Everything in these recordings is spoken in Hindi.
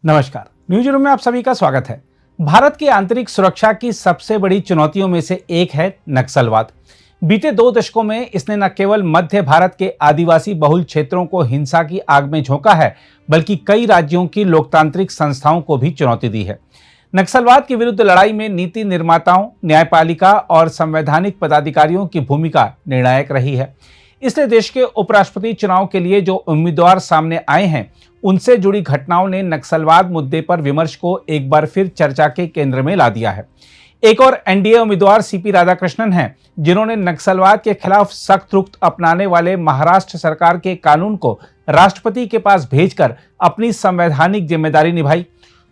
नमस्कार, न्यूज रूम में आप सभी का स्वागत है। भारत की आंतरिक सुरक्षा की सबसे बड़ी चुनौतियों में से एक है नक्सलवाद। बीते 2 दशकों में इसने न केवल मध्य भारत के आदिवासी बहुल क्षेत्रों को हिंसा की आग में झोंका है, बल्कि कई राज्यों की लोकतांत्रिक संस्थाओं को भी चुनौती दी है। नक्सलवाद के विरुद्ध लड़ाई में नीति निर्माताओं, न्यायपालिका और संवैधानिक पदाधिकारियों की भूमिका निर्णायक रही है। इसलिए देश के उपराष्ट्रपति चुनाव के लिए जो उम्मीदवार सामने आए हैं, उनसे जुड़ी घटनाओं ने नक्सलवाद मुद्दे पर विमर्श को एक बार फिर चर्चा के केंद्र में ला दिया है। एक और एनडीए उम्मीदवार सीपी राधाकृष्णन हैं, जिन्होंने नक्सलवाद के खिलाफ सख्त रुख अपनाने वाले महाराष्ट्र सरकार के कानून को राष्ट्रपति के पास भेजकर अपनी संवैधानिक जिम्मेदारी निभाई।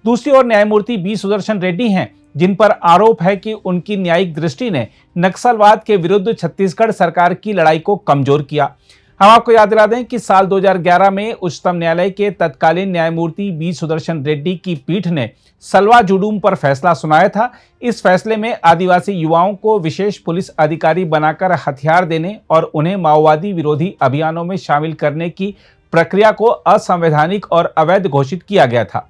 दूसरी ओर न्यायमूर्ति बी सुदर्शन रेड्डी हैं, जिन पर आरोप है कि उनकी न्यायिक दृष्टि ने नक्सलवाद के विरुद्ध छत्तीसगढ़ सरकार की लड़ाई को कमजोर किया। हम आपको याद दिला दें कि साल 2011 में उच्चतम न्यायालय के तत्कालीन न्यायमूर्ति बी सुदर्शन रेड्डी की पीठ ने सलवा जुडूम पर फैसला सुनाया था। इस फैसले में आदिवासी युवाओं को विशेष पुलिस अधिकारी बनाकर हथियार देने और उन्हें माओवादी विरोधी अभियानों में शामिल करने की प्रक्रिया को असंवैधानिक और अवैध घोषित किया गया था।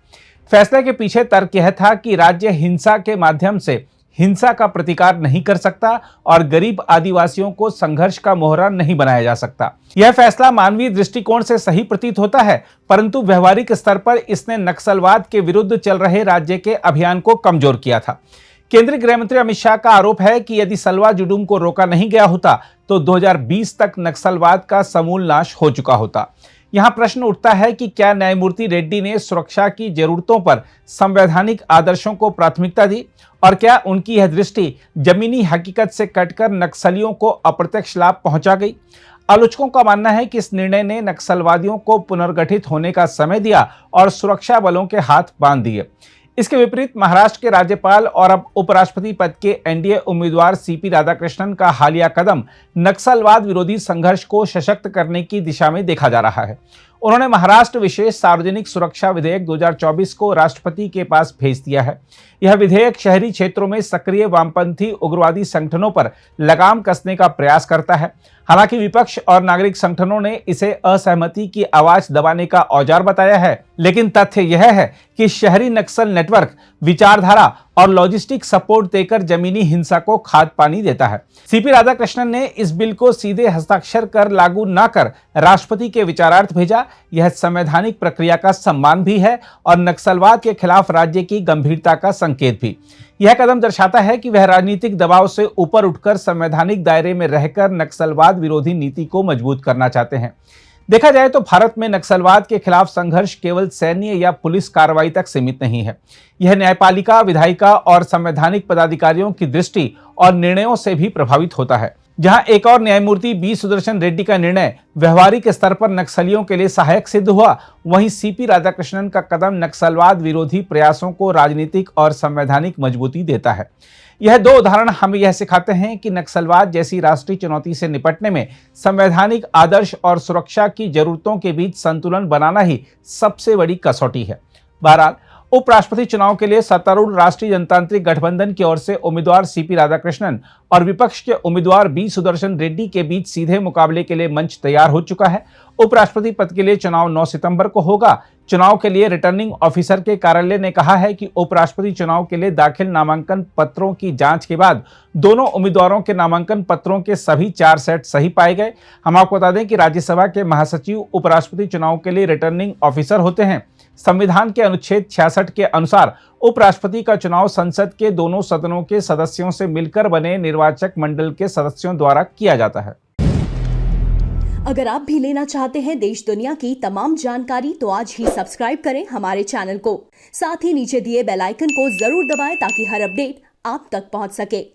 फैसले के पीछे तर्क यह था कि राज्य हिंसा के माध्यम से हिंसा का प्रतिकार नहीं कर सकता और गरीब आदिवासियों को संघर्ष का मोहरा नहीं बनाया जा सकता। यह फैसला मानवीय दृष्टिकोण से सही प्रतीत होता है, परंतु व्यवहारिक स्तर पर इसने नक्सलवाद के विरुद्ध चल रहे राज्य के अभियान को कमजोर किया था। केंद्रीय गृह मंत्री अमित शाह का आरोप है कि यदि सलवा जुडूम को रोका नहीं गया होता तो 2020 तक नक्सलवाद का समूल नाश हो चुका होता। यहाँ प्रश्न उठता है कि क्या न्यायमूर्ति रेड्डी ने सुरक्षा की जरूरतों पर संवैधानिक आदर्शों को प्राथमिकता दी, और क्या उनकी यह दृष्टि जमीनी हकीकत से कटकर नक्सलियों को अप्रत्यक्ष लाभ पहुंचा गई? आलोचकों का मानना है कि इस निर्णय ने नक्सलवादियों को पुनर्गठित होने का समय दिया और सुरक्षा बलों के हाथ बांध दिए। इसके विपरीत महाराष्ट्र के राज्यपाल और अब उपराष्ट्रपति पद के एनडीए उम्मीदवार सीपी राधाकृष्णन का हालिया कदम नक्सलवाद विरोधी संघर्ष को सशक्त करने की दिशा में देखा जा रहा है। उन्होंने महाराष्ट्र विशेष सार्वजनिक सुरक्षा विधेयक 2024 को राष्ट्रपति के पास भेज दिया है। यह विधेयक शहरी क्षेत्रों में सक्रिय वामपंथी उग्रवादी संगठनों पर लगाम कसने का प्रयास करता है। हालांकि विपक्ष और नागरिक संगठनों ने इसे असहमति की आवाज दबाने का औजार बताया है, लेकिन तथ्य यह है कि शहरी नक्सल नेटवर्क विचारधारा और लॉजिस्टिक सपोर्ट देकर जमीनी हिंसा को खाद पानी देता है। सीपी राधाकृष्णन ने इस बिल को सीधे हस्ताक्षर कर लागू न कर राष्ट्रपति के विचारार्थ भेजा। यह संवैधानिक प्रक्रिया का सम्मान भी है और नक्सलवाद के खिलाफ राज्य की गंभीरता का संकेत भी। यह कदम दर्शाता है कि वह राजनीतिक दबाव से ऊपर उठकर संवैधानिक दायरे में रहकर नक्सलवाद विरोधी नीति को मजबूत करना चाहते हैं। देखा जाए तो भारत में नक्सलवाद के खिलाफ संघर्ष केवल सैन्य या पुलिस कार्रवाई तक सीमित नहीं है। यह न्यायपालिका, विधायिका और संवैधानिक पदाधिकारियों की दृष्टि और निर्णयों से भी प्रभावित होता है। जहां एक और न्यायमूर्ति बी सुदर्शन रेड्डी का निर्णय व्यवहारिक स्तर पर नक्सलियों के लिए सहायक सिद्ध हुआ, वहीं सीपी राधाकृष्णन का कदम नक्सलवाद विरोधी प्रयासों को राजनीतिक और संवैधानिक मजबूती देता है। यह 2 उदाहरण हमें यह सिखाते हैं कि नक्सलवाद जैसी राष्ट्रीय चुनौती से निपटने में संवैधानिक आदर्श और सुरक्षा की जरूरतों के बीच संतुलन बनाना ही सबसे बड़ी कसौटी है। बहरहाल, उपराष्ट्रपति चुनाव के लिए सत्तारूढ़ राष्ट्रीय जनतांत्रिक गठबंधन की ओर से उम्मीदवार सीपी राधाकृष्णन और विपक्ष के उम्मीदवार बी सुदर्शन रेड्डी के बीच सीधे मुकाबले के लिए मंच तैयार हो चुका है। उपराष्ट्रपति पद के लिए चुनाव 9 सितंबर को होगा। चुनाव के लिए रिटर्निंग ऑफिसर के कार्यालय ने कहा है कि उपराष्ट्रपति चुनाव के लिए दाखिल नामांकन पत्रों की जांच के बाद दोनों उम्मीदवारों के नामांकन पत्रों के सभी 4 सेट सही पाए गए। हम आपको बता दें कि राज्यसभा के महासचिव उपराष्ट्रपति चुनाव के लिए रिटर्निंग ऑफिसर होते हैं। संविधान के अनुच्छेद 66 के अनुसार उपराष्ट्रपति का चुनाव संसद के दोनों सदनों के सदस्यों से मिलकर बने निर्वाचक मंडल के सदस्यों द्वारा किया जाता है। अगर आप भी लेना चाहते हैं देश दुनिया की तमाम जानकारी, तो आज ही सब्सक्राइब करें हमारे चैनल को। साथ ही नीचे दिए बेल आइकन को जरूर दबाएं ताकि हर अपडेट आप तक पहुंच सके।